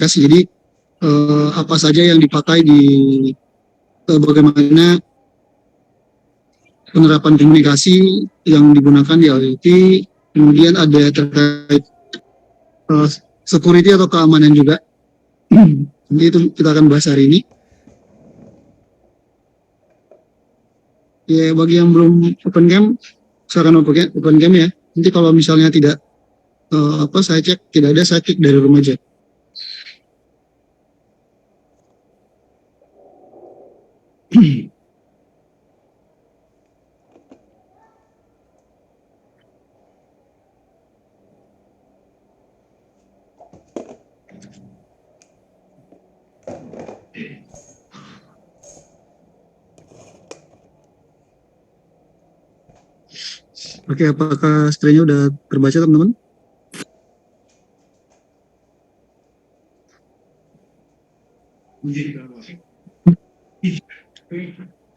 Jadi apa saja yang dipakai di bagaimana penerapan komunikasi yang digunakan di IoT, kemudian ada terkait security atau keamanan juga. Jadi itu kita akan bahas hari ini. Ya, bagi yang belum open game, silakan open game ya. Nanti kalau misalnya tidak saya cek tidak ada, saya kick dari rumah aja. Oke, apakah screen-nya udah terbaca teman-teman?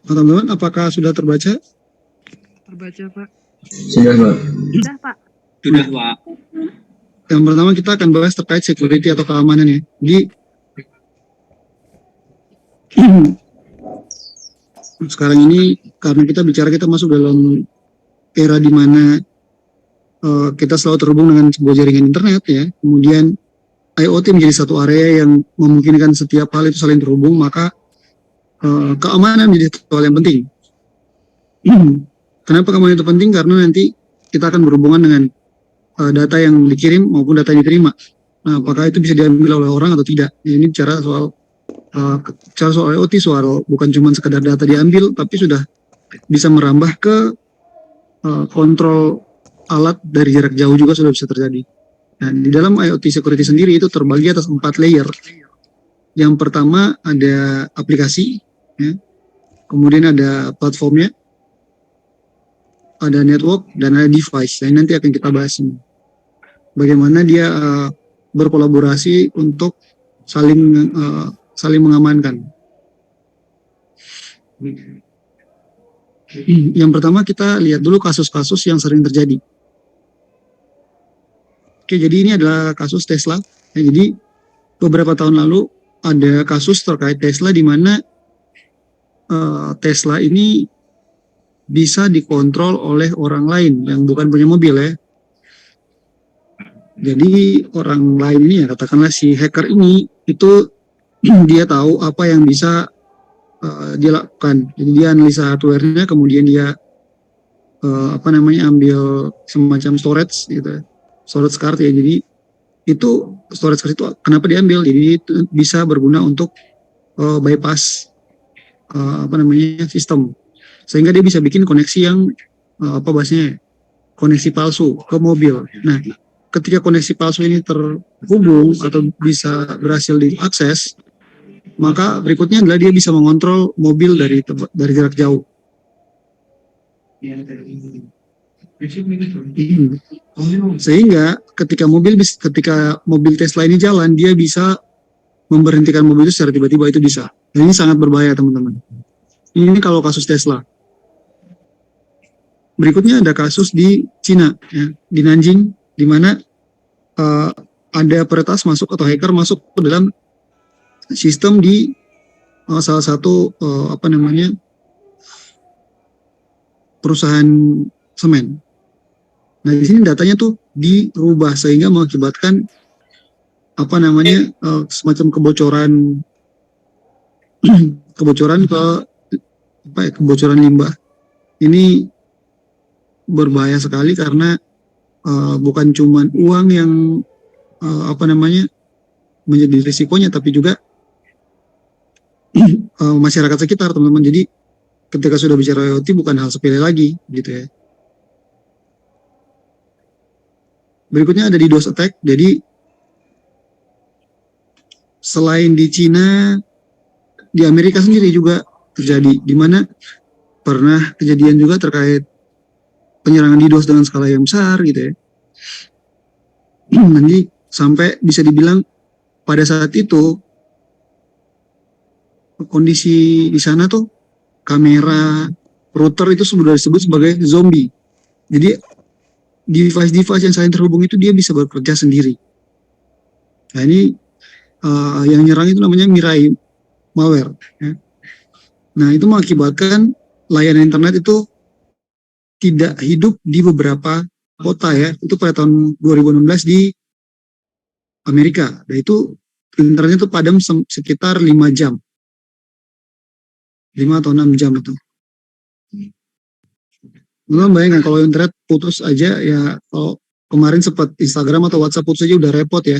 Teman-teman, apakah sudah terbaca? Terbaca, Pak. Sudah, Pak. Sudah, Pak. Sudah, Pak. Yang pertama kita akan bahas terkait security atau keamanan ya. Jadi sekarang ini karena kita masuk dalam era di mana kita selalu terhubung dengan sebuah jaringan internet ya. Kemudian IoT menjadi satu area yang memungkinkan setiap hal itu saling terhubung, maka keamanan menjadi satu hal yang penting. Kenapa keamanan itu penting? Karena nanti kita akan berhubungan dengan data yang dikirim maupun data yang diterima. Nah, apakah itu bisa diambil oleh orang atau tidak? Ini bicara soal IoT, soal bukan cuma sekedar data diambil, tapi sudah bisa merambah ke kontrol alat dari jarak jauh juga sudah bisa terjadi. Nah, di dalam IoT security sendiri itu terbagi atas 4 layer. Yang pertama ada aplikasi, ya. Kemudian ada platformnya, ada network, dan ada device. Nah, nanti akan kita bahas ini. Bagaimana dia berkolaborasi untuk saling mengamankan. Yang pertama kita lihat dulu kasus-kasus yang sering terjadi. Oke, jadi ini adalah kasus Tesla. Ya, jadi beberapa tahun lalu ada kasus terkait Tesla di mana Tesla ini bisa dikontrol oleh orang lain yang bukan punya mobil ya. Jadi orang lain ini ya, katakanlah si hacker ini itu dia tahu apa yang bisa dia lakukan. Jadi dia analisa hardware-nya, kemudian dia ambil semacam storage gitu, storage card ya. Jadi itu storage card itu kenapa diambil? Jadi itu bisa berguna untuk bypass sistem, sehingga dia bisa bikin koneksi yang koneksi palsu ke mobil. Nah, ketika koneksi palsu ini terhubung atau bisa berhasil diakses, maka berikutnya adalah dia bisa mengontrol mobil dari jarak jauh. Sehingga ketika mobil Tesla ini jalan, dia bisa memberhentikan mobil itu secara tiba-tiba, itu bisa. Dan ini sangat berbahaya teman-teman. Ini kalau kasus Tesla. Berikutnya ada kasus di Cina, ya, di Nanjing, di mana ada peretas masuk atau hacker masuk ke dalam sistem di salah satu perusahaan semen. Nah, di sini datanya tuh dirubah sehingga mengakibatkan semacam kebocoran limbah. Ini berbahaya sekali karena bukan cuma uang yang menjadi risikonya, tapi juga masyarakat sekitar, teman-teman. Jadi ketika sudah bicara IoT bukan hal sepele lagi gitu ya. Berikutnya ada DDoS attack. Jadi selain di Cina, di Amerika sendiri juga terjadi, di mana pernah kejadian juga terkait penyerangan DDoS dengan skala yang besar gitu ya. Nanti sampai bisa dibilang pada saat itu kondisi di sana tuh kamera, router itu sudah disebut sebagai zombie. Jadi device yang saling terhubung itu dia bisa bekerja sendiri. Nah, ini yang nyerang itu namanya Mirai malware. Ya. Nah itu mengakibatkan layanan internet itu tidak hidup di beberapa kota ya. Itu pada tahun 2016 di Amerika. Dan itu internet itu padam sekitar 5 jam. 5 atau 6 jam itu. Memang bayangkan kalau internet putus aja ya, kalau kemarin sempat Instagram atau WhatsApp putus aja udah repot ya.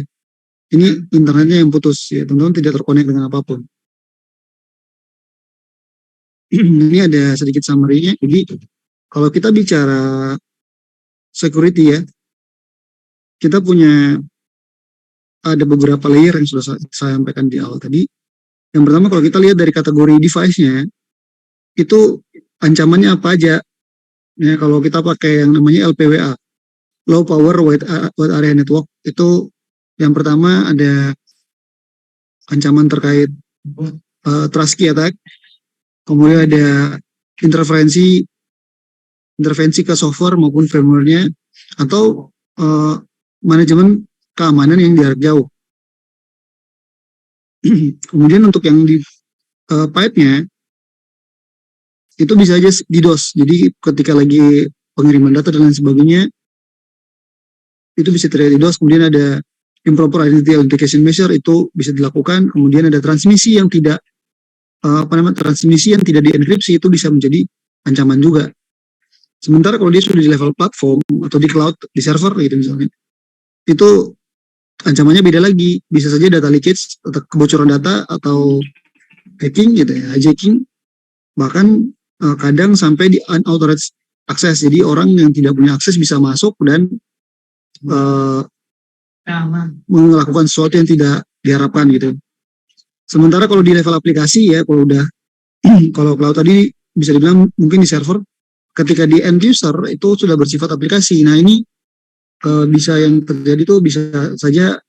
Ini internetnya yang putus ya, teman-teman tidak terkonek dengan apapun. Ini ada sedikit summary-nya. Jadi kalau kita bicara security ya, kita punya ada beberapa layer yang sudah saya sampaikan di awal tadi. Yang pertama kalau kita lihat dari kategori device-nya, itu ancamannya apa aja. Ya, kalau kita pakai yang namanya LPWA, Low Power Wide Area Network, itu yang pertama ada ancaman terkait trust key attack, kemudian ada intervensi ke software maupun firmware-nya, atau manajemen keamanan yang jarak jauh. Kemudian untuk yang di pipe-nya, itu bisa aja DDoS. Jadi ketika lagi pengiriman data dan lain sebagainya, itu bisa terjadi DDoS. Kemudian ada improper identity authentication measure, itu bisa dilakukan. Kemudian ada transmisi yang tidak transmisi yang tidak dienkripsi, itu bisa menjadi ancaman juga. Sementara kalau dia sudah di level platform atau di cloud, di server gitu misalnya, itu ancamannya beda lagi. Bisa saja data leakage atau kebocoran data atau hacking gitu ya, hijacking, bahkan kadang sampai di unauthorized access. Jadi orang yang tidak punya akses bisa masuk dan melakukan sesuatu yang tidak diharapkan gitu. Sementara kalau di level aplikasi ya, kalau udah kalau cloud tadi bisa dibilang mungkin di server, ketika di end user itu sudah bersifat aplikasi. Nah ini bisa yang terjadi tuh bisa saja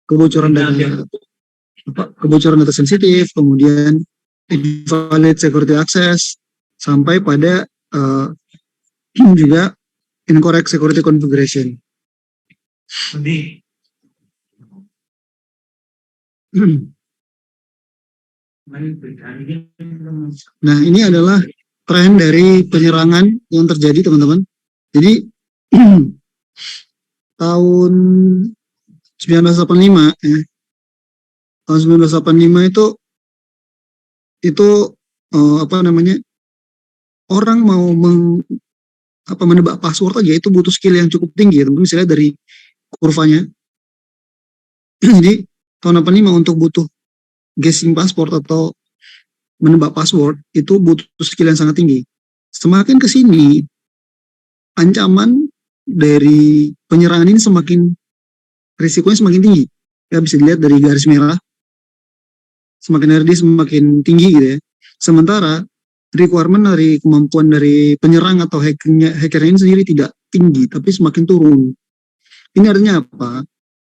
kebocoran data sensitif, kemudian invalid security access, sampai pada juga incorrect security configuration. Nah ini adalah tren dari penyerangan yang terjadi teman-teman. Jadi tahun 1985 ya, tahun 1985 itu orang mau menebak password aja itu butuh skill yang cukup tinggi ya, teman-teman. Misalnya dari kurvanya. Jadi tahun 85 untuk butuh guessing password atau menebak password itu butuh skill yang sangat tinggi. Semakin ke sini ancaman dari penyerangan ini risikonya semakin tinggi. Ya bisa dilihat dari garis merah, semakin hari dia semakin tinggi gitu ya. Sementara requirement dari kemampuan dari penyerang atau hacker ini sendiri tidak tinggi, tapi semakin turun. Ini artinya apa?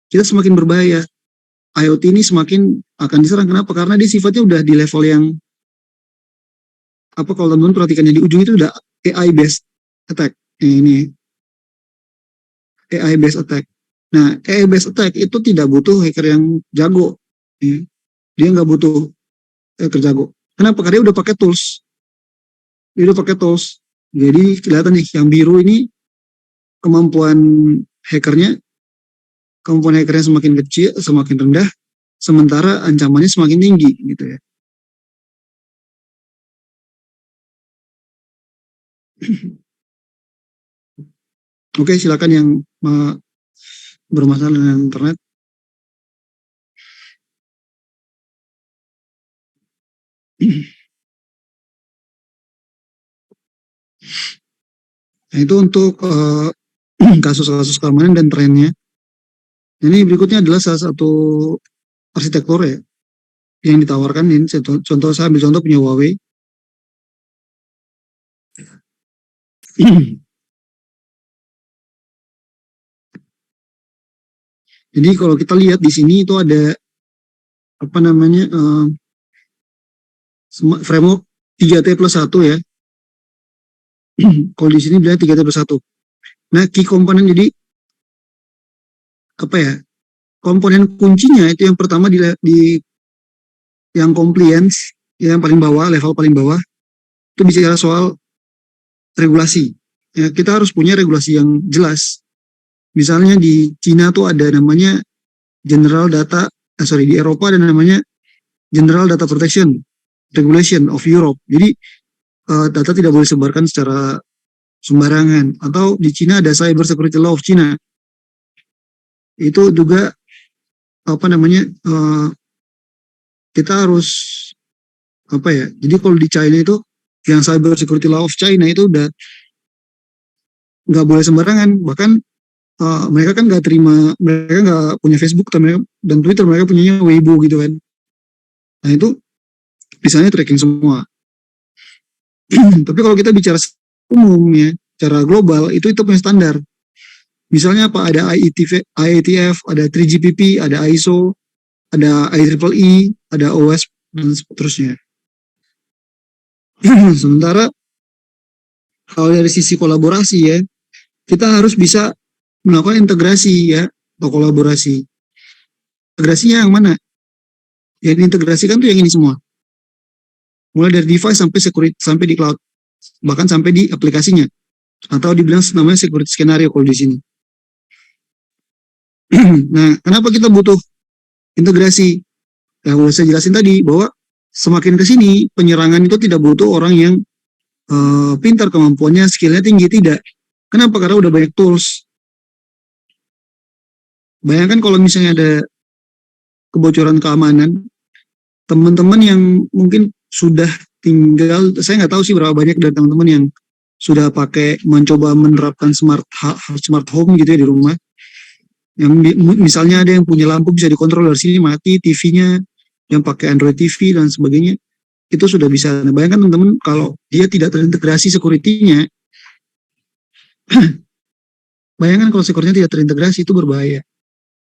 Kita semakin berbahaya. IoT ini semakin akan diserang. Kenapa? Karena dia sifatnya udah di level yang kalau teman-teman perhatikannya di ujung itu udah AI based attack. Ini AI based attack. Nah, AI based attack itu tidak butuh hacker yang jago. Dia nggak butuh hacker jago. Kenapa? Karena dia udah pakai tools. Jadi kelihatan nih yang biru ini kemampuan hackernya semakin kecil, semakin rendah, sementara ancamannya semakin tinggi gitu ya. Oke, silakan yang bermasalah dengan internet. Nah, itu untuk kasus-kasus keamanan dan trennya. Ini berikutnya adalah salah satu arsitektur ya yang ditawarkan. Ini contoh, saya ambil contoh punya Huawei. Jadi kalau kita lihat di sini itu ada framework 3T+1 ya. Kalau di sini bilang 3T+1. Nah, key komponen jadi komponen kuncinya itu yang pertama di yang compliance, yang paling bawah, level paling bawah, itu bicara soal regulasi. Ya, kita harus punya regulasi yang jelas. Misalnya di Cina tuh ada namanya di Eropa ada namanya General Data Protection Regulation of Europe. Jadi data tidak boleh disebarkan secara sembarangan. Atau di Cina ada Cyber Security Law of China. Itu juga kita harus jadi kalau di China itu yang Cyber Security Law of China itu udah nggak boleh sembarangan. Bahkan mereka kan nggak terima, mereka nggak punya Facebook dan Twitter, mereka punyanya Weibo gitu kan. Nah itu misalnya tracking semua. Tapi kalau kita bicara umum ya, secara global itu punya standar. Misalnya apa? Ada IETF, ada 3GPP, ada ISO, ada IEEE, ada OWASP dan seterusnya. Sementara kalau dari sisi kolaborasi ya, kita harus bisa melakukan integrasi ya, atau kolaborasi. Integrasinya yang mana? Yang diintegrasikan tuh yang ini semua. Mulai dari device sampai security, sampai di cloud, bahkan sampai di aplikasinya. Atau dibilang namanya security scenario kalau di sini. Nah, kenapa kita butuh integrasi? Yang udah saya jelasin tadi, bahwa semakin ke sini, penyerangan itu tidak butuh orang yang pintar kemampuannya, skillnya tinggi, tidak. Kenapa? Karena udah banyak tools. Bayangkan kalau misalnya ada kebocoran keamanan, teman-teman yang mungkin sudah tinggal, saya nggak tahu sih berapa banyak dari teman-teman yang sudah mencoba menerapkan smart home gitu ya di rumah. Yang misalnya ada yang punya lampu bisa dikontrol dari sini, mati TV-nya, yang pakai Android TV dan sebagainya, itu sudah bisa. Nah, bayangkan teman-teman kalau dia tidak terintegrasi security-nya, bayangkan kalau security-nya tidak terintegrasi, itu berbahaya.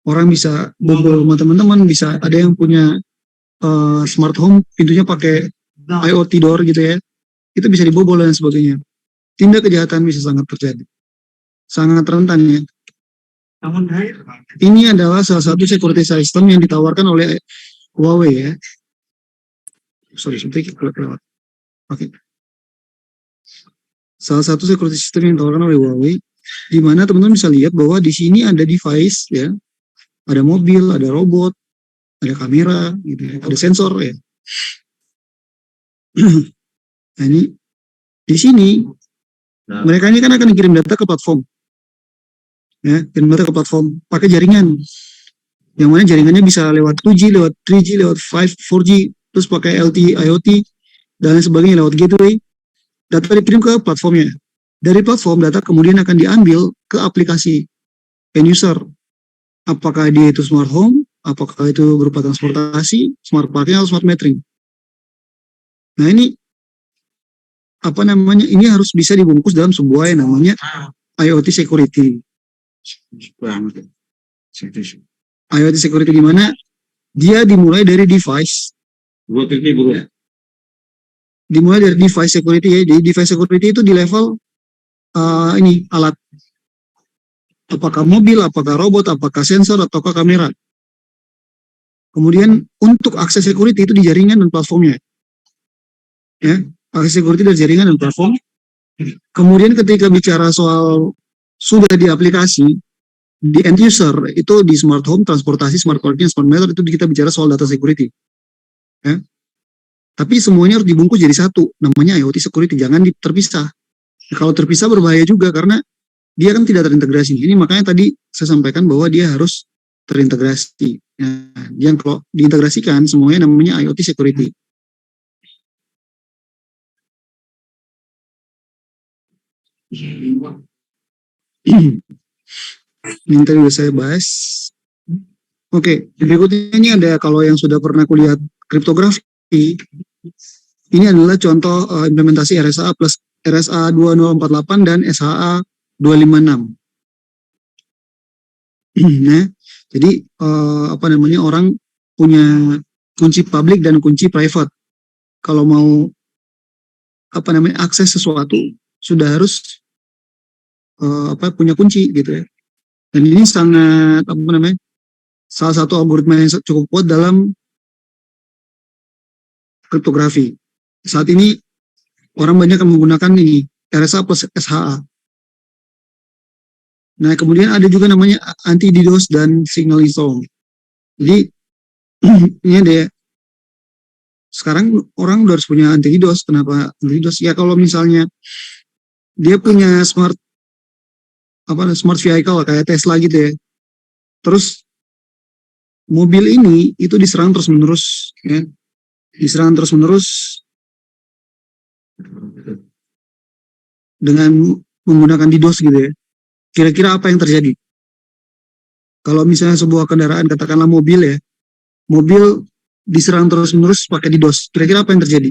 Orang bisa bobol rumah teman-teman, bisa ada yang punya smart home, pintunya pakai IoT door gitu ya, itu bisa dibobol dan sebagainya. Tindak kejahatan bisa sangat terjadi. Sangat rentan ya. Ini adalah salah satu security system yang ditawarkan oleh Huawei ya. Sorry, sedikit kelewat. Oke. Salah satu security system yang ditawarkan oleh Huawei, di mana teman-teman bisa lihat bahwa di sini ada device ya, ada mobil, ada robot, ada kamera, gitu ya, ada sensor ya. Nah ini di sini mereka ini kan akan kirim data ke platform. Ya, kirim data ke platform pakai jaringan. Yang mana jaringannya bisa lewat 2G, lewat 3G, lewat 4G, terus pakai LTE, IoT, dan lain sebagainya lewat gateway. Data dikirim ke platformnya. Dari platform, data kemudian akan diambil ke aplikasi end user. Apakah dia itu smart home, apakah itu berupa transportasi, smart parking, atau smart metering. Nah ini, ini harus bisa dibungkus dalam sebuah yang namanya IoT security. IoT security di mana dia dimulai dari device. Dimulai dari device security ya. Jadi device security itu di level alat. Apakah mobil, apakah robot, apakah sensor, ataukah kamera. Kemudian untuk akses security itu di jaringan dan platformnya. Ya, akses security dari jaringan dan platform. Kemudian ketika bicara soal sudah di aplikasi, di end user, itu di smart home, transportasi, smart parking, smart meter, itu kita bicara soal data security. Ya. Tapi semuanya harus dibungkus jadi satu, namanya IoT security, jangan terpisah. Kalau terpisah berbahaya juga, karena dia kan tidak terintegrasi. Ini makanya tadi saya sampaikan bahwa dia harus terintegrasi. Nah, yang kalau diintegrasikan, semuanya namanya IoT security. Ini tadi sudah saya bahas. Oke, berikutnya ini ada kalau yang sudah pernah kuliah kriptografi, ini adalah contoh implementasi RSA plus RSA 2048 dan SHA 256. Nah, jadi orang punya kunci publik dan kunci private. Kalau mau akses sesuatu sudah harus punya kunci gitu ya. Dan ini sangat salah satu algoritma yang cukup kuat dalam kriptografi. Saat ini orang banyak yang menggunakan ini RSA plus SHA. Nah, kemudian ada juga namanya anti DDoS dan signal install. Jadi ini ada sekarang orang udah harus punya anti DDoS. Kenapa anti DDoS? Ya kalau misalnya dia punya smart vehicle kayak Tesla gitu ya. Terus mobil ini itu diserang terus menerus, ya. Diserang terus menerus dengan menggunakan DDoS gitu ya. Kira-kira apa yang terjadi? Kalau misalnya sebuah kendaraan, katakanlah mobil ya, mobil diserang terus-menerus pakai DDoS, kira-kira apa yang terjadi?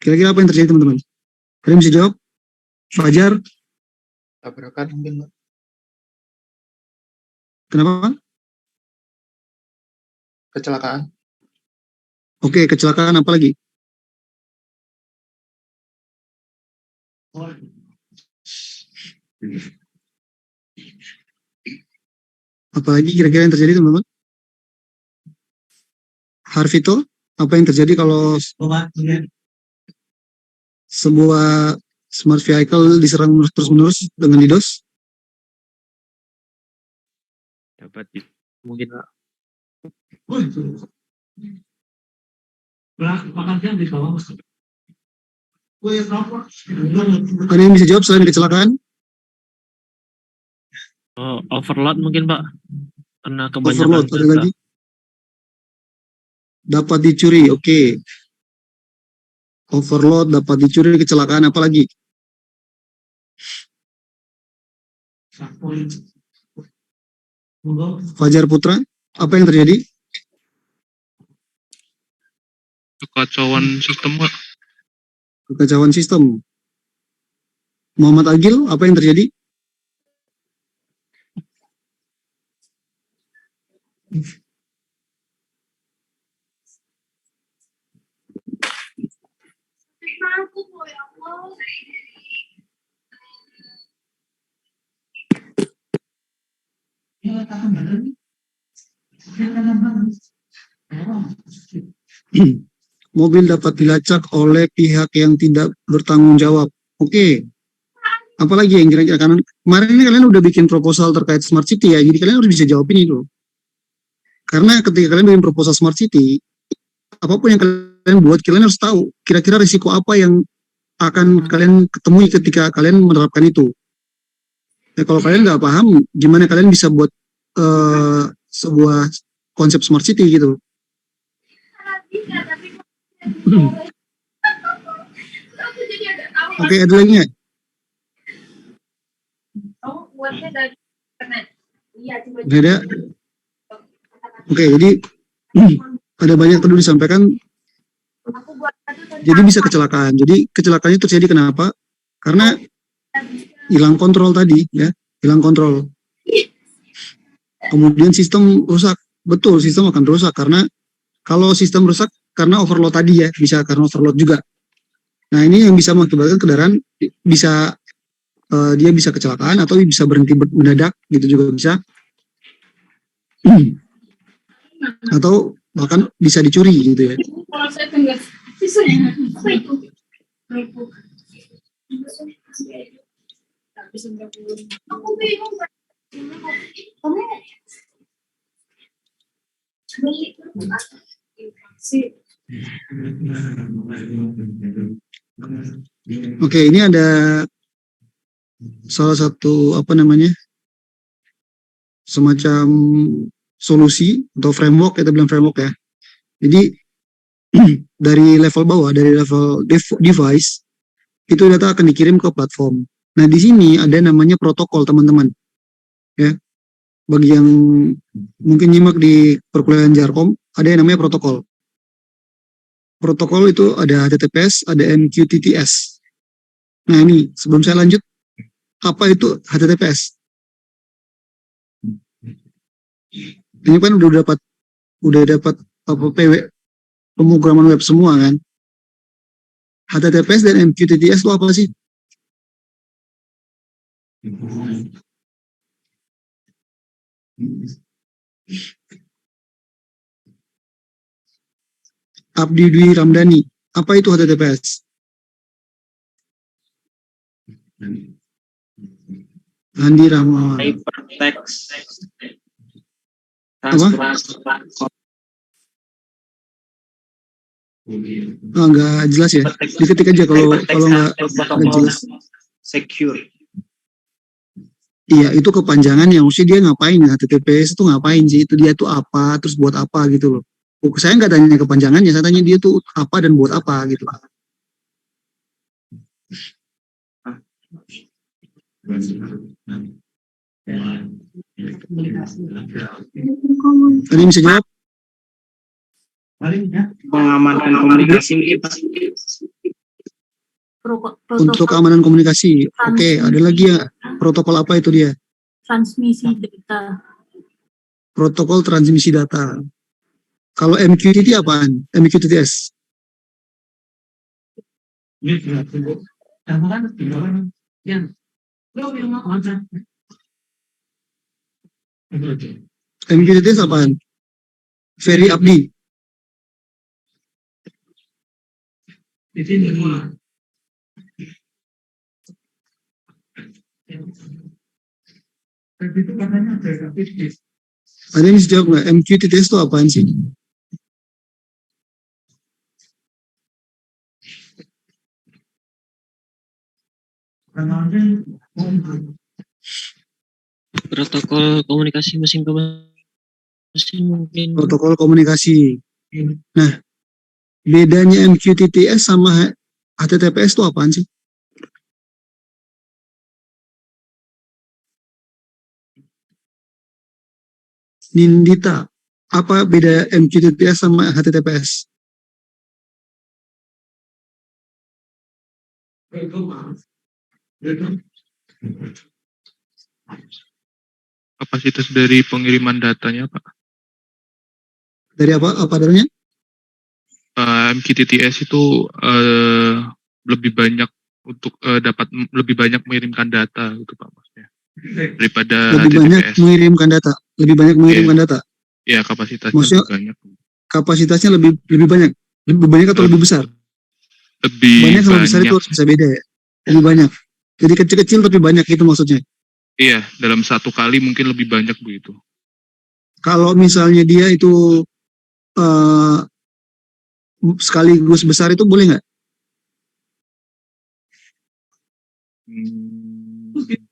Kira-kira apa yang terjadi teman-teman? Kalian bisa jawab? Fajar? Tabrakan mungkin, Pak. Kenapa, Pak? Kecelakaan. Oke, kecelakaan apa lagi? Apalagi kira-kira yang terjadi teman-teman? Harvito, apa yang terjadi kalau sebuah smart vehicle diserang terus-menerus dengan DDoS? Dapat mungkin Pak. Ada yang bisa jawab selain kecelakaan? Overload mungkin Pak, karena kebanyakan Overload, ada data. lagi? Dapat dicuri, oke. Overload, dapat dicuri, kecelakaan, apa lagi? Fajar Putra, apa yang terjadi? Kekacauan sistem, Pak. Kekacauan sistem. Muhammad Agil, apa yang terjadi? Mobil dapat dilacak oleh pihak yang tidak bertanggung jawab. Oke. Apalagi yang kira-kira kanan? Kemarin ini kalian udah bikin proposal terkait smart city ya, jadi kalian harus bisa jawab ini dulu. Karena ketika kalian bikin proposal smart city, apapun yang kalian buat, kalian harus tahu kira-kira risiko apa yang akan kalian ketemui ketika kalian menerapkan itu. Ya, kalau kalian nggak paham, gimana kalian bisa buat sebuah konsep smart city gitu. Oke, ada lagi nggak? Nggak ada? Oke, jadi ada banyak perlu disampaikan. Jadi bisa kecelakaan. Jadi kecelakaan itu terjadi kenapa? Karena hilang kontrol tadi, ya, hilang kontrol. Kemudian sistem rusak. Betul, sistem akan rusak karena kalau sistem rusak karena overload tadi ya, bisa karena overload juga. Nah, ini yang bisa mengakibatkan kendaraan bisa dia bisa kecelakaan atau bisa berhenti mendadak gitu juga bisa. Atau bahkan bisa dicuri gitu ya. Oke, ini ada salah satu semacam solusi atau framework, kita bilang framework ya. Jadi dari level bawah, dari level device, itu data akan dikirim ke platform. Nah, di sini ada namanya protokol, teman-teman. Ya. Bagi yang mungkin nyimak di perkuliahan Jarkom, ada yang namanya protokol. Protokol itu ada HTTPS, ada MQTTS. Nah, ini sebelum saya lanjut, apa itu HTTPS? Ini kan udah dapat apa pemrograman web semua kan. HTTPS dan MQTTS itu apa sih? Abdi Dwi Ramdhani. Apa itu HTTPS? Andi Rahmawan. Hypertext Apa? transfer Nggak jelas ya. Diketik aja kalau nggak jelas. secure. Iya, itu kepanjangan yang mesti dia ngapain ya, HTTPS itu ngapain sih, itu dia tuh apa, terus buat apa gitu loh. Saya nggak tanya kepanjangannya, saya tanya dia tuh apa dan buat apa gitu. Ada yang bisa jawab? Mengamankan komunikasi Untuk keamanan komunikasi. Oke, ada lagi ya, protokol apa itu dia? transmisi data. Protokol transmisi data. Kalau MQTT apaan? MQTTS. MQTTS apaan? Ferry Abdi. Ada yang bisa jawab nggak? MQTTS itu apaan sih? Protokol komunikasi mesin ke mesin mungkin. Protokol komunikasi. Nah, bedanya MQTTS sama HTTPS itu apaan sih? Nindita, apa beda MQTTS sama HTTPS? Kapasitas dari pengiriman datanya, Pak. Dari apa? Apa adanya? MQTTS itu lebih banyak untuk dapat lebih banyak mengirimkan data gitu Pak maksudnya daripada Lebih banyak HTTPS. mengirimkan data. Lebih banyak mengirimkan data. Ya kapasitasnya Maksudnya, lebih banyak. Kapasitasnya lebih banyak. Lebih banyak atau lebih besar? Lebih Banyak sama banyak. besar itu harus bisa beda ya. Lebih banyak. Jadi kecil-kecil tapi banyak itu maksudnya. Iya, dalam satu kali mungkin lebih banyak begitu. Kalau misalnya dia itu sekaligus besar itu boleh nggak?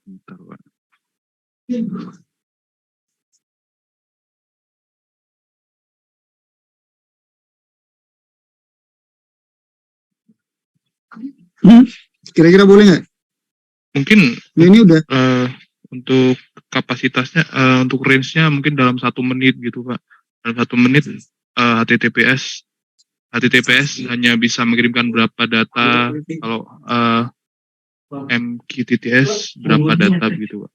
Bentar, Pak. Kira-kira boleh nggak? Mungkin Nah, ini udah untuk kapasitasnya untuk range-nya mungkin dalam 1 menit gitu Pak. Dalam 1 menit HTTPS hanya bisa mengirimkan berapa data, kalau MQTTS berapa data begitu Pak.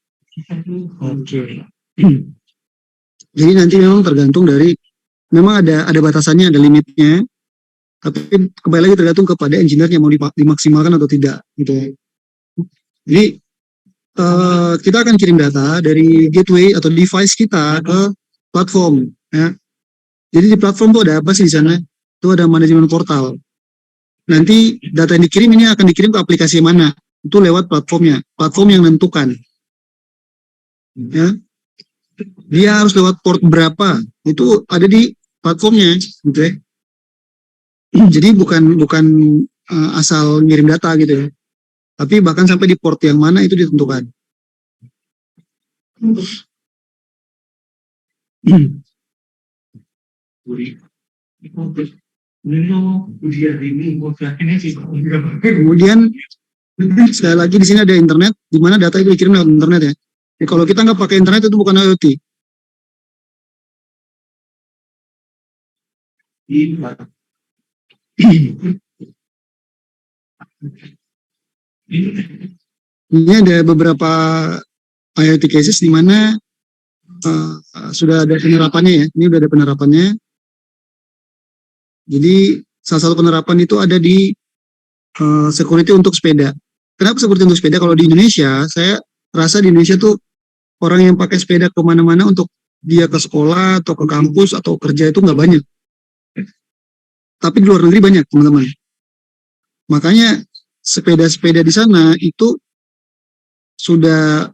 Oke. Jadi nanti memang tergantung dari, memang ada batasannya, ada limitnya. Tapi kembali lagi tergantung kepada engineer-nya mau dimaksimalkan atau tidak, gitu ya. Jadi kita akan kirim data dari gateway atau device kita ke platform, ya. Jadi di platform itu ada apa sih di sana? Itu ada manajemen portal. Nanti data yang dikirim ini akan dikirim ke aplikasi mana? Itu lewat platformnya. Platform yang menentukan. Ya. Dia harus lewat port berapa? Itu ada di platformnya, gitu ya. Jadi bukan asal ngirim data gitu ya. Tapi bahkan sampai di port yang mana itu ditentukan. Kemudian sekali lagi di sini ada internet, di mana data itu dikirim lewat internet ya. Jadi kalau kita nggak pakai internet itu bukan IoT. Ini ada beberapa IoT cases di mana sudah ada penerapannya ya. Ini udah ada penerapannya. Jadi salah satu penerapan itu ada di security untuk sepeda. Kenapa security untuk sepeda? Kalau di Indonesia, saya rasa di Indonesia tuh orang yang pakai sepeda kemana-mana untuk dia ke sekolah atau ke kampus atau kerja itu nggak banyak. Tapi di luar negeri banyak, teman-teman. Makanya sepeda-sepeda di sana itu sudah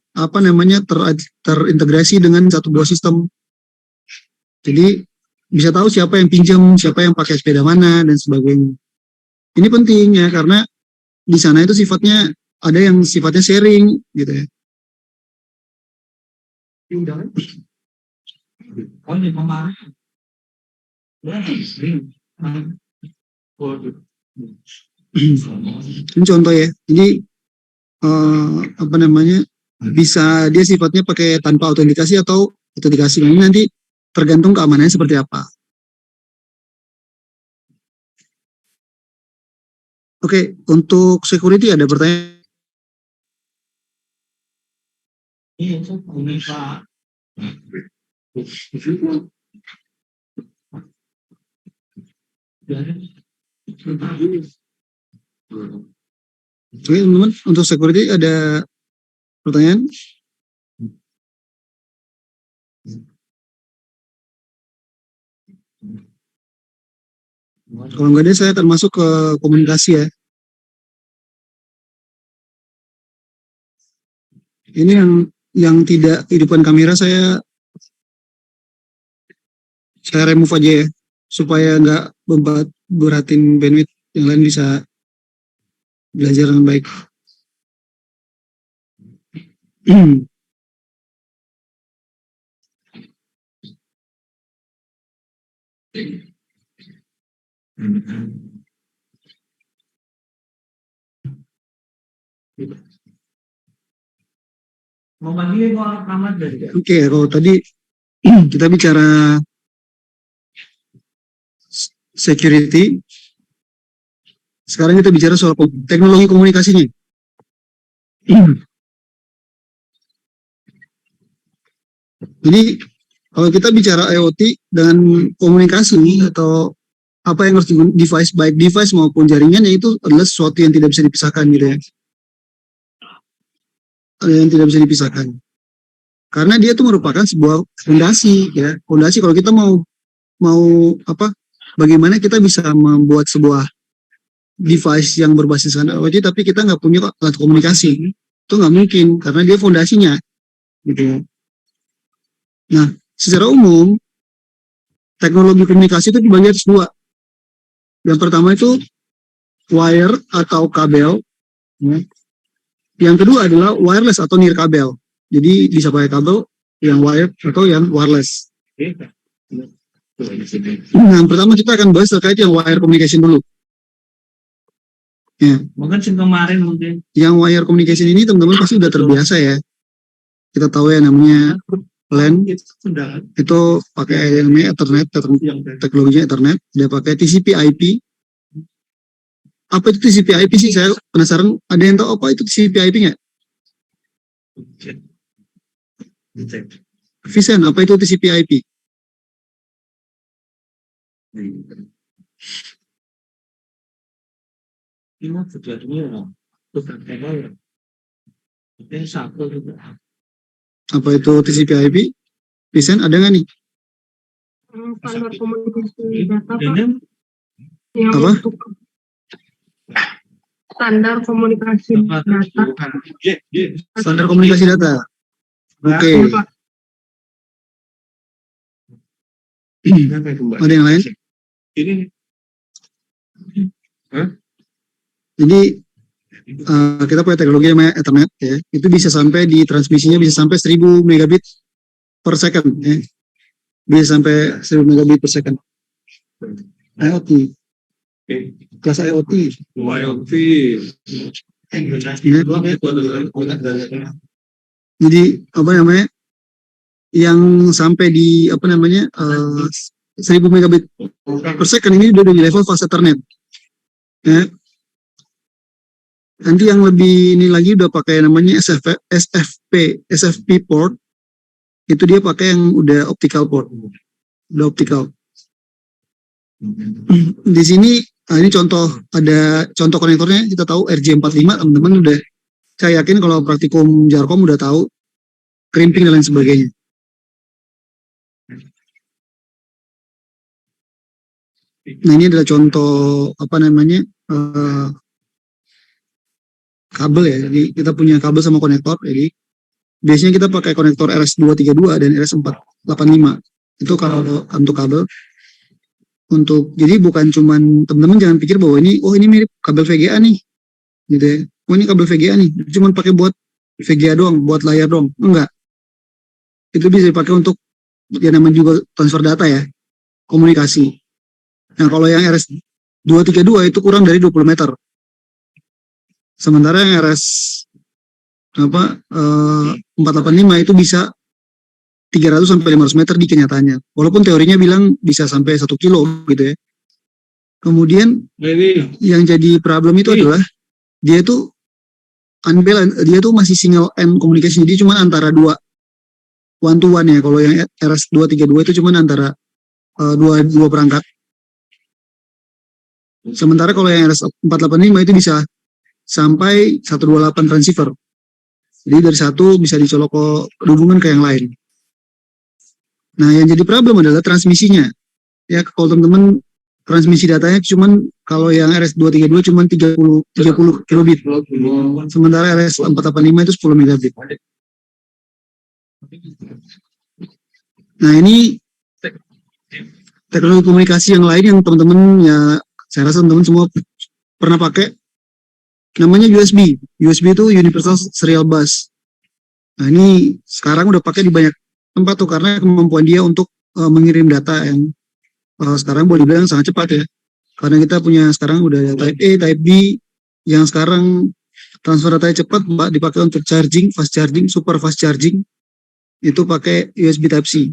terintegrasi dengan satu buah sistem. Jadi bisa tahu siapa yang pinjam, siapa yang pakai sepeda mana dan sebagainya. Ini penting ya karena di sana itu sifatnya ada yang sifatnya sharing gitu ya. Ini contoh ya. Jadi bisa dia sifatnya pakai tanpa autentikasi atau autentikasi. Ini nanti tergantung keamanannya seperti apa. Oke, untuk security ada pertanyaan? Oke, teman-teman, untuk security ada pertanyaan? Kalau nggak ada, saya akan masuk ke komunikasi ya. Ini yang tidak kehidupan kamera saya remove aja ya, supaya nggak beratin bandwidth, yang lain bisa belajar dengan baik. Oke, kalau tadi kita bicara security, sekarang kita bicara soal teknologi komunikasinya. Jadi kalau kita bicara IoT dengan komunikasi atau apa yang harus device, baik device maupun jaringan, itu adalah sesuatu yang tidak bisa dipisahkan gitu ya. Yang tidak bisa dipisahkan. Karena dia itu merupakan sebuah fondasi ya. Fondasi kalau kita mau bagaimana kita bisa membuat sebuah device yang berbasis IoT tapi kita nggak punya alat komunikasi, itu nggak mungkin karena dia fondasinya gitu. Nah, secara umum teknologi komunikasi itu dibagi atas dua. Yang pertama itu wire atau kabel, ya. Yang kedua adalah wireless atau nirkabel. Jadi bisa pakai kabel yang wired atau yang wireless. Nah, pertama kita akan bahas terkait yang wire communication dulu. Ya. Mungkin. Yang wire communication ini teman-teman pasti sudah terbiasa ya. Kita tahu ya namanya LAN, itu pakai namanya Ethernet, teknologinya Ethernet, dia pakai TCP/IP. Apa itu TCP/IP sih? Saya penasaran. Ada yang tahu apa itu TCP/IP nggak? Vincent, apa itu TCP/IP? Apa itu TCP/IP? Vincent, ada nggak nih? Standar komunikasi data, Pak. Yang Apa? untuk standar komunikasi data. Standar komunikasi data. Oke. Pak. Ada yang lain? Jadi kita punya teknologi namanya Ethernet ya. Itu bisa sampai di transmisinya bisa sampai 1000 megabit per second ya. Bisa sampai 1000 megabit per second. IoT. Kelas IoT. Jadi apa namanya? Yang sampai di 1000 megabit per second ini udah di level fast Ethernet. Ya. Nanti yang lebih ini lagi udah pakai namanya SFP port. Itu dia pakai yang udah optical port. Udah optical. Di sini ini contoh, ada contoh konektornya. Kita tahu RJ45 teman-teman udah saya yakin kalau praktikum Jarkom udah tahu crimping dan lain sebagainya. Nah, ini adalah contoh apa namanya kabel ya. Jadi kita punya kabel sama konektor. Jadi biasanya kita pakai konektor RS232 dan RS485. Itu kalau untuk kabel. Jadi bukan cuman teman-teman jangan pikir bahwa ini mirip kabel VGA nih, gitu ya. Oh ini kabel VGA nih, cuman pakai buat VGA doang, buat layar doang. Enggak. Itu bisa dipakai untuk ya namanya juga transfer data ya, komunikasi. Nah kalau yang RS232 itu kurang dari 20 meter. Sementara yang RS485 itu bisa 300 sampai 500 meter di kenyataannya. Walaupun teorinya bilang bisa sampai 1 kilo gitu ya. Kemudian yang jadi problem itu adalah dia itu unbalanced, dia tuh masih single end communication, jadi cuma antara dua one to one ya. Kalau yang RS232 itu cuma antara dua perangkat. Sementara kalau yang RS485 itu bisa sampai 128 transceiver. Jadi dari satu bisa dicolok ke hubungan ke yang lain. Nah, yang jadi problem adalah transmisinya. Ya, kalau teman-teman transmisi datanya cuman kalau yang RS232 cuman 30 kilobit. Sementara RS485 itu 10 megabit. Nah, ini teknologi komunikasi yang lain yang teman-teman ya saya rasa teman-teman semua pernah pakai. Namanya USB. USB itu Universal Serial Bus. Nah, ini sekarang udah pakai di banyak tempat tuh karena kemampuan dia untuk mengirim data yang sekarang boleh dibilang sangat cepat ya. Karena kita punya sekarang udah Type A, Type B, yang sekarang transfer datanya cepat, dipakai untuk charging, fast charging, super fast charging, itu pakai USB Type C.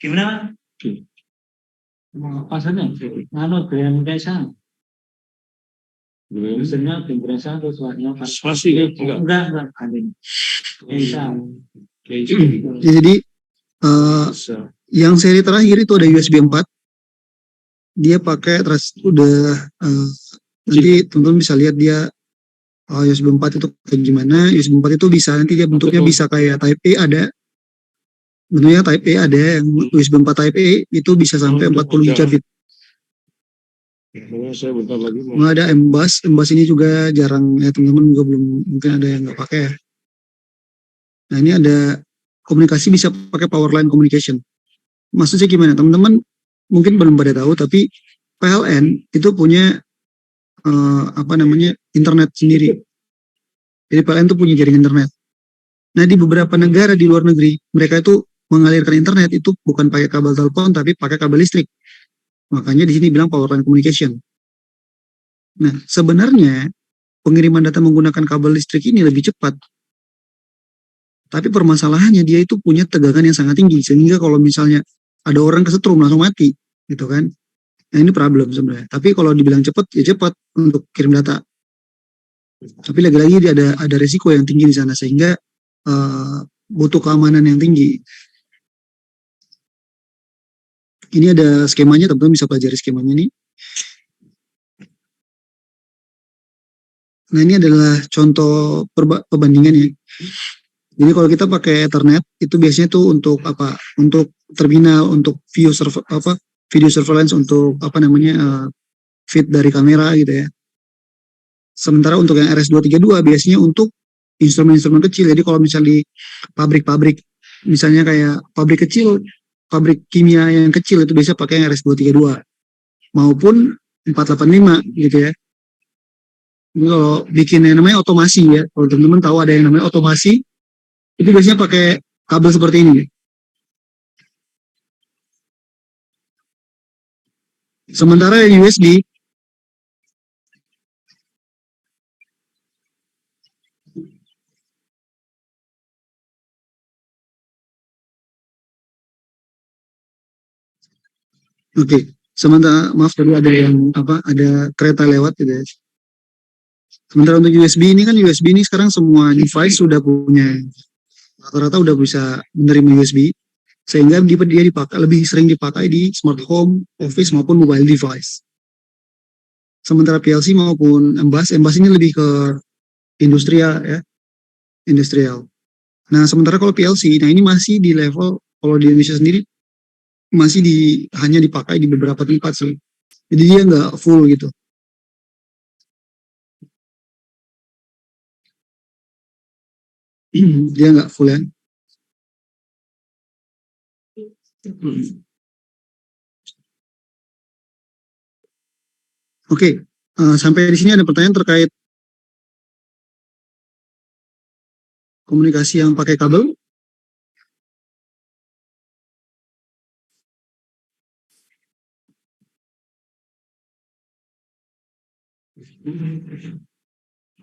Gimana? Pasarnya, gaya kaisang. Mesinnya pimpinan terus warnanya enggak Ya, jadi yang seri terakhir itu ada USB 4. Dia pakai nanti teman-teman bisa lihat dia USB 4 itu kayak gimana. USB 4 itu bisa nanti dia bentuknya bisa kayak Type A ada. Bentuknya Type A ada, yang USB 4 Type A itu bisa sampai 40 gigabit. Nggak ada M-Bus ini juga jarang ya teman-teman, juga belum, mungkin ada yang nggak pakai ya. Nah ini ada komunikasi bisa pakai power line communication. Maksudnya gimana teman-teman? Mungkin belum pada tahu, tapi PLN itu punya internet sendiri. Jadi PLN itu punya jaringan internet. Nah di beberapa negara di luar negeri mereka itu mengalirkan internet itu bukan pakai kabel telepon tapi pakai kabel listrik. Makanya di sini bilang power line communication. Nah, sebenarnya pengiriman data menggunakan kabel listrik ini lebih cepat. Tapi permasalahannya dia itu punya tegangan yang sangat tinggi sehingga kalau misalnya ada orang kesetrum langsung mati, gitu kan. Nah, ini problem sebenarnya. Tapi kalau dibilang cepat ya cepat untuk kirim data. Tapi lagi-lagi dia ada resiko yang tinggi di sana sehingga butuh keamanan yang tinggi. Ini ada skemanya, teman-teman bisa pelajari skemanya nih. Nah ini adalah contoh perbandingan ya. Jadi kalau kita pakai Ethernet itu biasanya tuh untuk apa? Untuk terminal, untuk video surveillance, untuk feed dari kamera gitu ya. Sementara untuk yang RS232 biasanya untuk instrumen-instrumen kecil. Jadi kalau misalnya di pabrik-pabrik, misalnya kayak pabrik kecil, pabrik kimia yang kecil itu biasa pakai yang RS232 maupun 485 gitu ya. Ini kalau bikin yang namanya otomasi ya, kalau teman-teman tahu ada yang namanya otomasi, itu biasanya pakai kabel seperti ini. Sementara yang USB sementara maaf tadi ada yang ada kereta lewat gitu ya. Sementara untuk USB ini kan USB ini sekarang semua device sudah punya, rata-rata udah bisa menerima USB, sehingga dia dipakai lebih sering dipakai di smart home, office maupun mobile device. Sementara PLC maupun MBUS ini lebih ke industrial ya, industrial. Nah sementara kalau PLC, nah ini masih di level, kalau di Indonesia sendiri masih hanya dipakai di beberapa tempat sih. Jadi dia nggak full gitu. Dia nggak full ya. Oke, sampai di sini ada pertanyaan terkait komunikasi yang pakai kabel.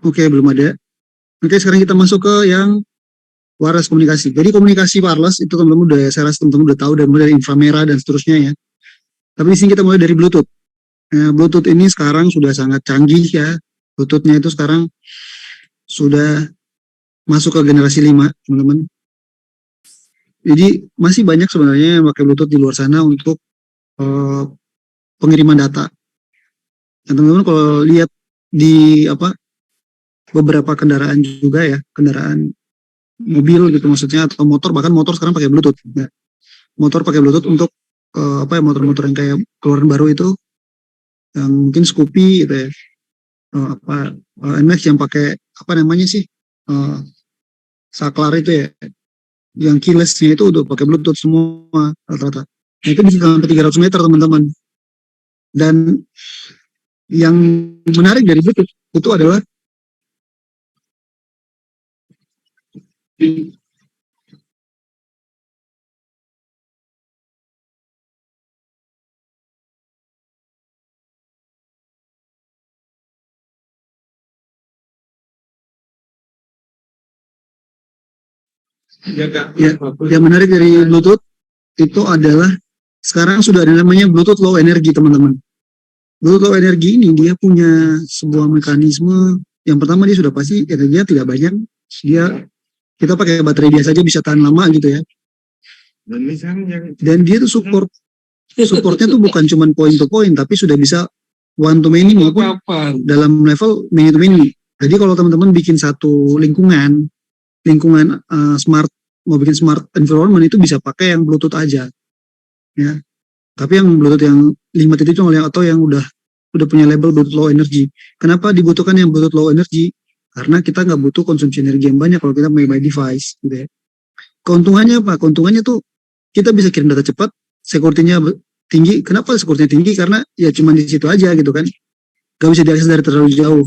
Oke, belum ada. Oke, sekarang kita masuk ke yang wireless komunikasi. Jadi komunikasi wireless itu teman-teman udah, saya rasa teman-teman udah tahu, dan mulai dari inframerah dan seterusnya ya. Tapi di sini kita mulai dari Bluetooth. Bluetooth ini sekarang sudah sangat canggih ya. Bluetooth-nya itu sekarang sudah masuk ke generasi 5, teman-teman. Jadi masih banyak sebenarnya yang pakai Bluetooth di luar sana untuk pengiriman data. Dan teman-teman kalau lihat di beberapa kendaraan juga ya, kendaraan mobil gitu maksudnya, atau motor, bahkan motor sekarang pakai Bluetooth. Ya. Motor pakai Bluetooth untuk motor-motor yang kayak keluaran baru itu, yang mungkin Scoopy gitu ya, NMAX yang pakai saklar itu ya, yang keyless-nya itu udah pakai Bluetooth semua rata-rata. Nah, itu bisa sampai 300 meter teman-teman. Dan yang menarik dari Bluetooth itu adalah yang menarik dari Bluetooth itu adalah sekarang sudah ada namanya Bluetooth Low Energy, teman-teman. Bluetooth Low Energy ini dia punya sebuah mekanisme. Yang pertama, dia sudah pasti energinya tidak banyak. Kita pakai baterai biasa aja bisa tahan lama gitu ya. Dan dia tuh supportnya tuh bukan cuma point to point, tapi sudah bisa one to many maupun dalam level many to many. Jadi kalau teman-teman bikin satu lingkungan smart, mau bikin smart environment, itu bisa pakai yang Bluetooth aja ya. Tapi yang Bluetooth yang limited itu atau yang udah punya label Bluetooth Low Energy. Kenapa dibutuhkan yang Bluetooth Low Energy? Karena kita nggak butuh konsumsi energi yang banyak kalau kita pakai device gitu ya. Keuntungannya apa? Keuntungannya tuh kita bisa kirim data cepat, security-nya tinggi. Kenapa security-nya tinggi? Karena ya cuma di situ aja gitu kan. Gak bisa diakses dari terlalu jauh.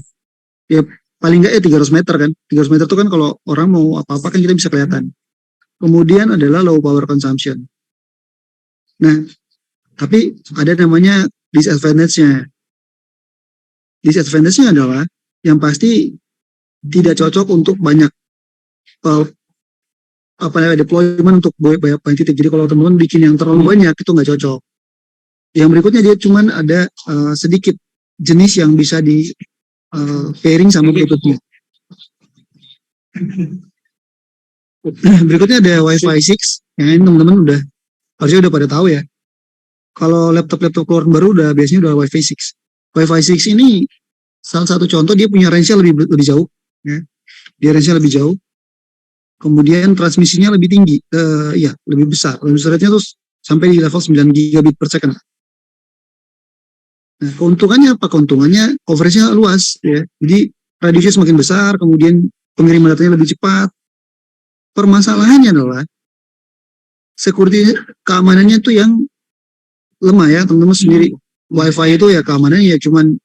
Ya paling nggak 300 meter kan. 300 meter itu kan kalau orang mau apa-apa kan kita bisa kelihatan. Kemudian adalah low power consumption. Nah, tapi ada namanya disadvantage-nya. Disadvantage-nya adalah yang pasti tidak cocok untuk banyak deployment untuk banyak titik. Jadi kalau teman-teman bikin yang terlalu banyak itu nggak cocok. Yang berikutnya dia cuman ada sedikit jenis yang bisa di pairing sama Bluetooth-nya. Berikutnya ada Wi-Fi 6. Ini teman-teman harusnya udah pada tahu ya. Kalau laptop keluaran baru biasanya udah Wi-Fi 6. Wi-Fi 6 ini salah satu contoh, dia punya range-nya lebih jauh ya. Dia range-nya lebih jauh. Kemudian transmisinya lebih tinggi, lebih besar. Rate-nya tuh sampai di level 9 gigabit per second. Nah, keuntungannya apa? Keuntungannya coverage-nya luas ya. Jadi radiusnya semakin besar, kemudian pengiriman datanya lebih cepat. Permasalahannya adalah security, keamanannya itu yang lemah ya, teman-teman sendiri. Wi-Fi itu ya keamanannya ya cuman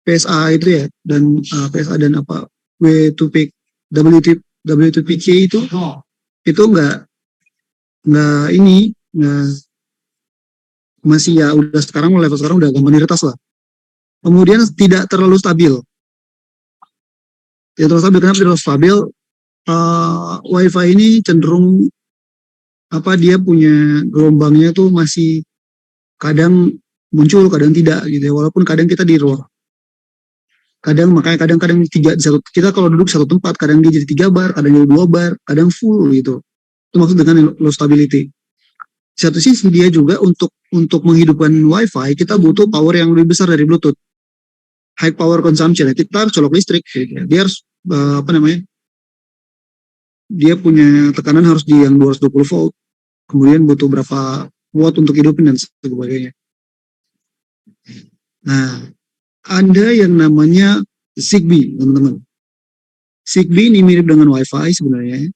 PSA itu ya, dan PSA dan W2P, W2PK itu nggak masih ya, udah sekarang level sekarang udah gampang diretas lah. Kemudian tidak terlalu stabil. Tidak terlalu stabil. Kenapa tidak terlalu stabil? Wi-Fi ini cenderung dia punya gelombangnya tuh masih kadang muncul, kadang tidak gitu ya. Walaupun kadang kita di ruang kadang-kadang tiga di satu, kita kalau duduk satu tempat kadang dia jadi 3 bar, kadang jadi 2 bar, kadang full gitu. Itu maksud dengan low stability. Di satu sisi dia juga untuk menghidupkan WiFi kita butuh power yang lebih besar dari Bluetooth. High power consumption. Kita harus colok listrik. Dia harus dia punya tekanan harus di yang 220 volt. Kemudian butuh berapa watt untuk hidupin dan sebagainya. Nah, ada yang namanya Zigbee, teman-teman. Zigbee ini mirip dengan WiFi sebenarnya.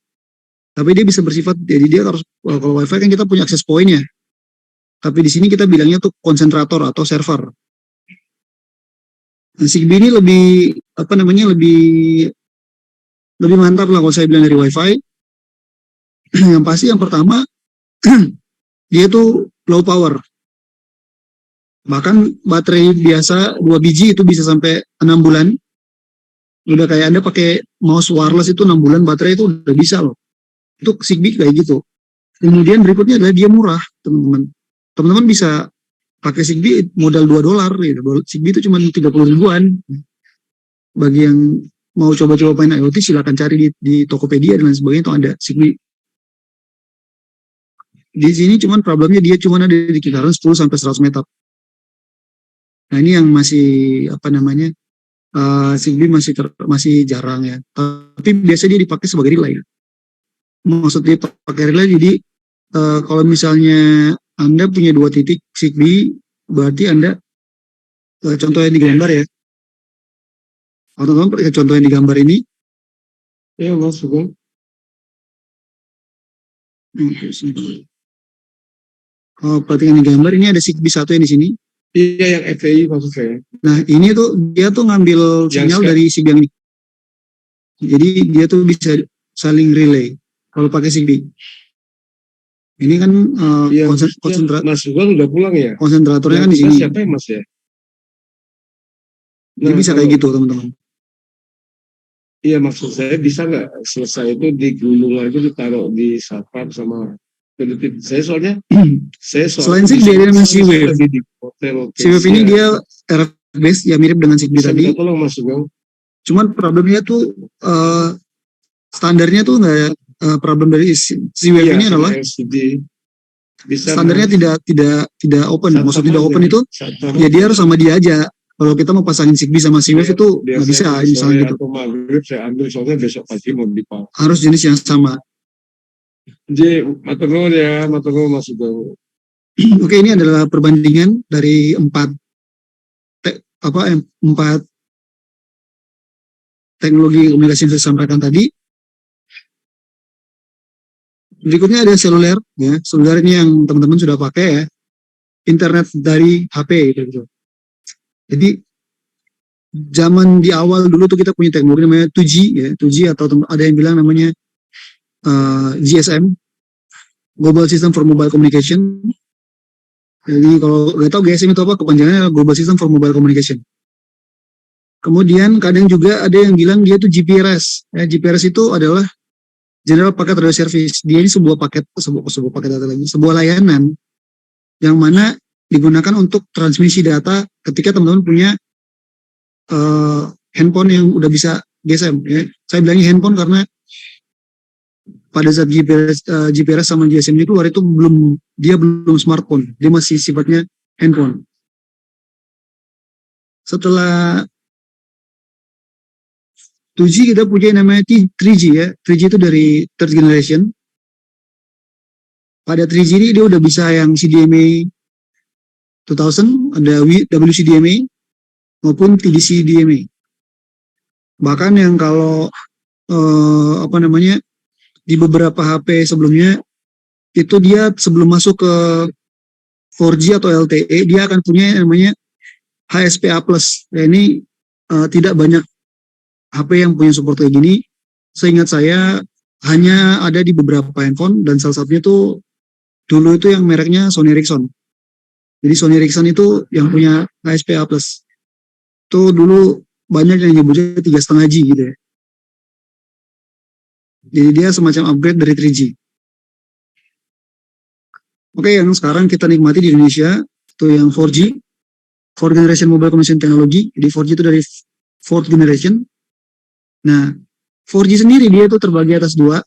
Tapi dia bisa bersifat, jadi dia harus, kalau WiFi kan kita punya akses poinnya. Tapi di sini kita bilangnya tuh konsentrator atau server. Nah, Zigbee ini lebih mantap lah kalau saya bilang dari WiFi. Yang pasti yang pertama dia tuh low power. Bahkan baterai biasa 2 biji itu bisa sampai 6 bulan. Udah kayak Anda pakai mouse wireless itu 6 bulan baterai itu udah bisa loh. Itu Zigbee kayak gitu. Kemudian berikutnya adalah dia murah, teman-teman. Teman-teman bisa pakai Zigbee modal $2 gitu. Zigbee itu cuma 30 ribuan. Bagi yang mau coba-coba main IoT silakan cari di Tokopedia dan lain sebagainya itu ada Zigbee. Di sini cuman problemnya dia cuma ada di kisaran 10 sampai 100 meter. Nah, ini yang masih Zigbee masih jarang ya. Tapi biasanya dia dipakai sebagai relay. Maksudnya pakai relay, jadi kalau misalnya Anda punya 2 titik Zigbee, berarti Anda contohnya di gambar ya. Teman-teman contohnya di gambar ini. Ya, Mas Sugeng. Perhatikan di gambar ini ada Zigbee 1 yang di sini. Iya, yang FPI maksud saya. Nah, ini tuh dia tuh ngambil sinyal dari Zigbee yang ini. Jadi dia tuh bisa saling relay kalau pakai Zigbee. Ini kan Mas Sugeng udah pulang ya? konsentratornya kan di Kita sini. siapa ya, Mas ya? Dia bisa kayak gitu, teman-teman. Iya, maksud saya bisa nggak selesai itu di gulungan itu ditaruh di sapam sama penelit. Saya Selain Zigbee dia dengan C-Wave. di hotel. C-Wave ini dia RF base ya, mirip dengan Zigbee bisa tadi. minta tolong Mas Sugeng. Cuman problemnya tuh standarnya tuh nggak problem dari C-Wave Iya, ini adalah LCD. Bisa standarnya tidak open. Satu Maksud sama tidak aja. open itu Satu ya dia harus sama dia aja. Kalau kita mau pasangin Zigbee sama C-Wave itu nggak bisa biasanya misalnya sore gitu. atau maghrib saya ambil soalnya besok pagi mau dipakai. Harus jenis yang sama. Jadi matur ya, matur Mas Sugeng. Oke, ini adalah perbandingan dari 4 teknologi komunikasi yang saya sampaikan tadi. Berikutnya ada seluler, ya. Seluler ini yang teman-teman sudah pakai ya. Internet dari HP gitu. Jadi zaman di awal dulu tuh kita punya teknologi namanya 2G ya, 2G atau ada yang bilang namanya GSM, Global System for Mobile Communication. Jadi kalau nggak tahu GSM itu apa, kepanjangannya Global System for Mobile Communication. Kemudian kadang juga ada yang bilang dia tuh GPRS. Ya, GPRS itu adalah General Packet Radio Service. Dia ini sebuah layanan yang mana digunakan untuk transmisi data ketika teman-teman punya handphone yang udah bisa GSM. Ya. Saya bilangnya handphone karena pada saat GPRS sama GSM itu keluar itu dia belum smartphone, dia masih sifatnya handphone. Setelah 2G kita punya namanya 3G ya. 3G itu dari third generation. Pada 3G ini dia udah bisa yang CDMA 2000, ada WCDMA maupun TDC-DMA. Bahkan yang kalau di beberapa HP sebelumnya itu dia sebelum masuk ke 4G atau LTE dia akan punya yang namanya HSPA+. Ya, ini tidak banyak HP yang punya support kayak gini. Seingat saya hanya ada di beberapa handphone dan salah satunya tuh dulu itu yang mereknya Sony Ericsson. Jadi Sony Ericsson itu yang punya HSPA+. Itu dulu banyak yang nyebutnya 3,5G gitu ya. Jadi dia semacam upgrade dari 3G. Oke, yang sekarang kita nikmati di Indonesia itu yang 4G, 4th Generation Mobile Communication Technology. Jadi 4G itu dari fourth generation. Nah, 4G sendiri dia itu terbagi atas dua,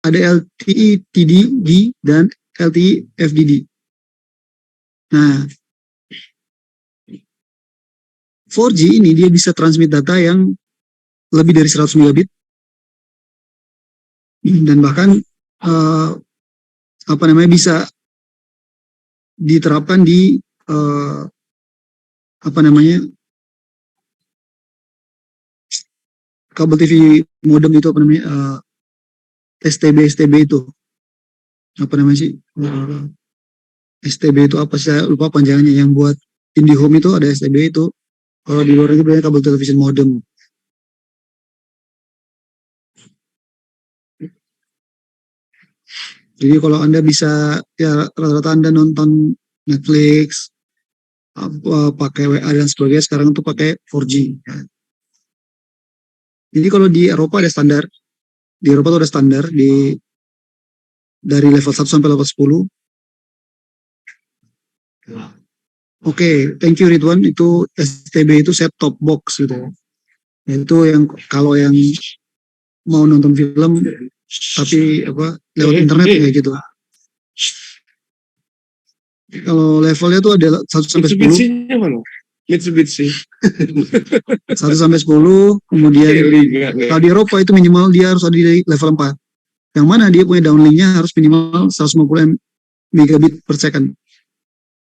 ada LTE TDD dan LTE FDD. Nah, 4G ini dia bisa transmit data yang lebih dari 100 megabit dan bahkan bisa diterapkan di kabel TV modem itu STB itu STB itu apa sih, saya lupa panjangannya. Yang buat IndiHome itu ada STB itu, kalau di luar negeri banyak kabel television modem. Jadi kalau Anda bisa, ya rata-rata Anda nonton Netflix, pakai WA dan sebagainya, sekarang tuh pakai 4G. Ya. Jadi kalau di Eropa ada standar, tuh ada standar dari level 1 sampai level 10. Oke, thank you Ridwan. Itu STB itu set top box gitu. Itu yang kalau yang mau nonton film tapi lewat internet kayak gitu. Kalau levelnya tuh ada 1 sampai 10. Mitsubishi-nya mana? Mitsubishi. 1 sampai 10, kemudian kalau di Eropa itu minimal dia harus ada di level 4. Yang mana dia punya downlink-nya harus minimal 150 megabit per second.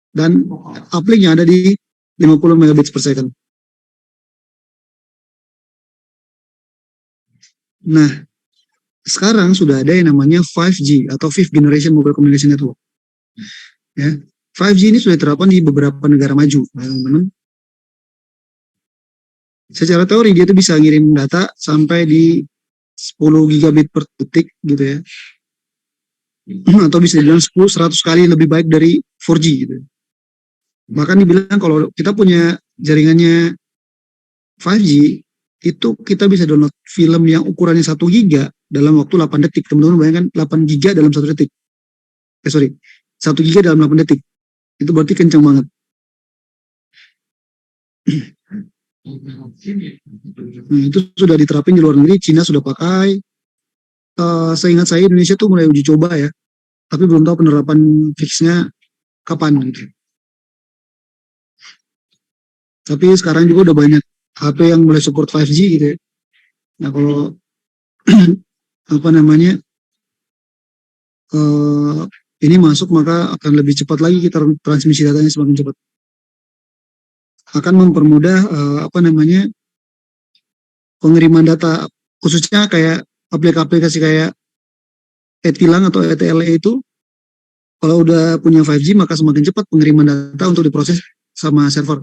Dan uplink-nya ada di 50 megabit per second. Nah, sekarang sudah ada yang namanya 5G atau Fifth Generation Mobile Communication Network. Ya, 5G ini sudah diterapkan di beberapa negara maju, teman-teman. Secara teori dia itu bisa ngirim data sampai di 10 gigabit per detik gitu ya. Atau bisa dibilang 100 kali lebih baik dari 4G gitu. Bahkan dibilang kalau kita punya jaringannya 5G, itu kita bisa download film yang ukurannya 1 giga dalam waktu 8 detik. Teman-teman bayangkan 8 giga dalam 1 detik. 1 giga dalam 8 detik. Itu berarti kencang banget. Nah, itu sudah diterapin di luar negeri, Cina sudah pakai. Seingat saya Indonesia tuh mulai uji coba ya. Tapi belum tahu penerapan fixnya kapan gitu. Tapi sekarang juga udah banyak HP yang mulai support 5G gitu ya. Nah kalau ini masuk maka akan lebih cepat lagi kita transmisi datanya semakin cepat. Akan mempermudah pengiriman data, khususnya kayak aplikasi kayak e-tilang atau ETLE itu. Kalau udah punya 5G maka semakin cepat pengiriman data untuk diproses sama server.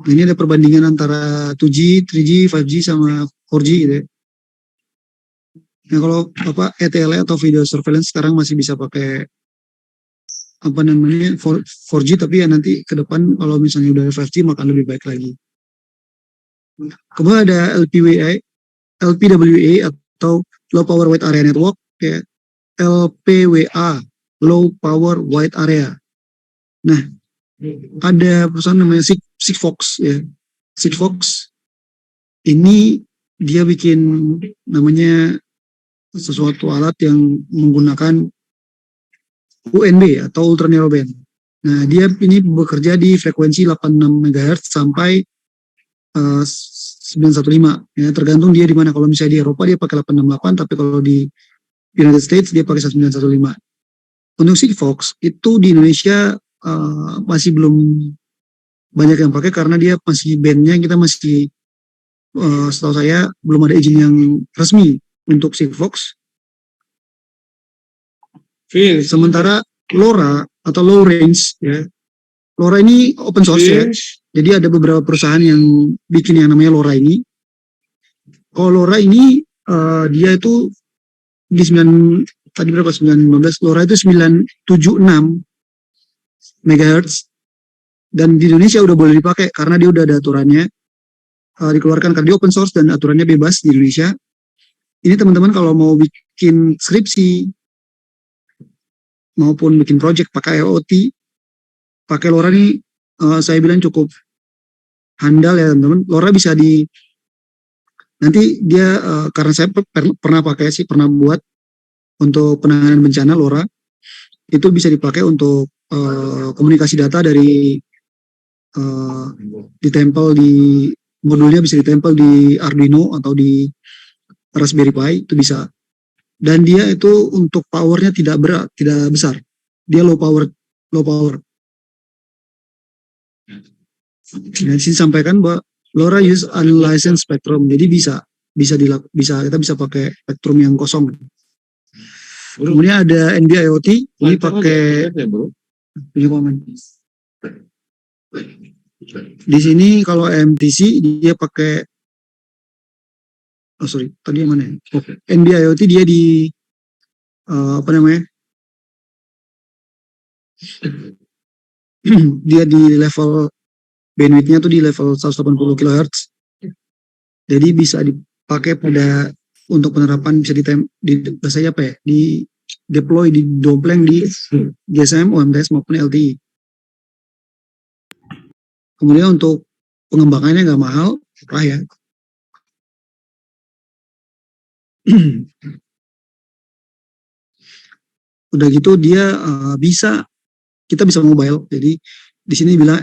Ini ada perbandingan antara 2G, 3G, 5G sama 4G gitu ya. Nah kalau ETLE atau video surveillance sekarang masih bisa pakai 4G, tapi ya nanti ke depan kalau misalnya udah 5G maka lebih baik lagi. Kemudian ada LPWA atau Low Power Wide Area Network, ya. LPWA, Low Power Wide Area. Nah, ada perusahaan namanya Sigfox ya. Sigfox ini dia bikin namanya sesuatu alat yang menggunakan UNB atau Ultra Narrowband. Nah, dia ini bekerja di frekuensi 86 MHz sampai 915 ya, tergantung dia di mana. Kalau misalnya di Eropa dia pakai 868, tapi kalau di United States dia pakai 915. Untuk Sigfox itu di Indonesia masih belum banyak yang pakai karena dia masih bandnya kita masih setahu saya belum ada izin yang resmi untuk Sigfox. Sementara LoRa atau low range ya, LoRa ini open source ya. Jadi ada beberapa perusahaan yang bikin yang namanya LoRa ini. Kalau LoRa ini dia itu di 915 LoRa itu 976 MHz dan di Indonesia udah boleh dipakai karena dia udah ada aturannya, dikeluarkan karena dia open source dan aturannya bebas di Indonesia. Ini teman-teman kalau mau bikin skripsi maupun bikin project pakai IoT, pakai LoRa ini saya bilang cukup handal ya teman-teman. LoRa bisa nanti dia karena saya pernah pakai sih, pernah buat untuk penanganan bencana LoRa, itu bisa dipakai untuk komunikasi data dari ditempel di modulnya, bisa ditempel di Arduino atau di Raspberry Pi, itu bisa. Dan dia itu untuk powernya tidak besar, dia low power. Nah, di sini sampaikan bahwa LoRa use unlicensed spectrum, jadi kita bisa pakai spektrum yang kosong. Kemudian ada NB-IoT, ini pakai punya komen. Di sini kalau MTC dia pakai tadi yang mana ya? NB-IoT dia di apa namanya? Dia di level bandwidth-nya tuh di level 180 kHz. Jadi bisa dipakai untuk penerapan, bisa bahasanya apa ya? Di deploy, di dompleng di GSM, OMTS maupun LTE. Kemudian untuk pengembangannya nggak mahal, murah ya. Udah gitu dia kita bisa mobile. Jadi di sini bilang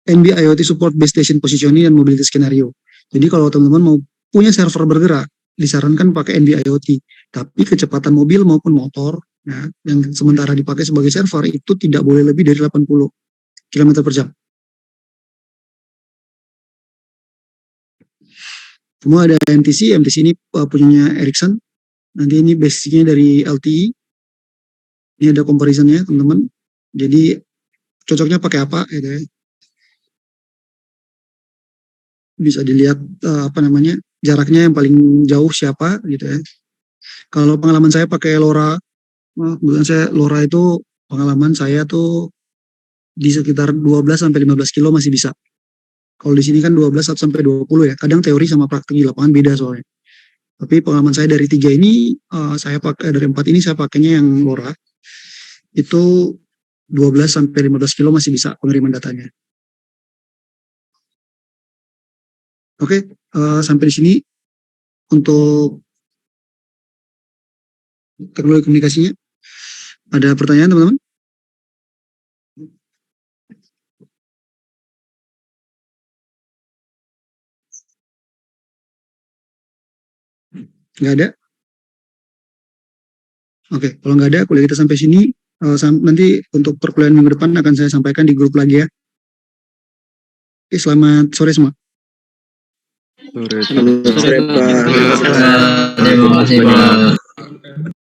NB-IoT support base station positioning dan mobility scenario. Jadi kalau teman-teman mau punya server bergerak, disarankan pakai NB-IoT. Tapi kecepatan mobil maupun motor, ya, yang sementara dipakai sebagai server itu tidak boleh lebih dari 80 km per jam. Semua ada MTC ini punyanya Ericsson. Nanti ini basicnya dari LTE. Ini ada comparisonnya teman-teman. Jadi cocoknya pakai apa gitu ya. Bisa dilihat jaraknya yang paling jauh siapa gitu ya. Kalau pengalaman saya pakai LoRa, kemudian LoRa itu pengalaman saya tuh di sekitar 12 sampai 15 kilo masih bisa. Kalau di sini kan 12 sampai 20 ya. Kadang teori sama praktik di lapangan beda soalnya. Tapi pengalaman saya dari 3 ini, dari 4 ini saya pakainya yang LoRa. Itu 12 sampai 15 kilo masih bisa pengiriman datanya. Oke, sampai di sini untuk teknologi komunikasinya. Ada pertanyaan teman-teman? Nggak ada? Oke, kalau nggak ada, kuliah kita sampai sini. Nanti untuk perkuliahan minggu depan akan saya sampaikan di grup lagi ya. Oke, selamat sore semua. Sore, Pak. Terima kasih, Pak.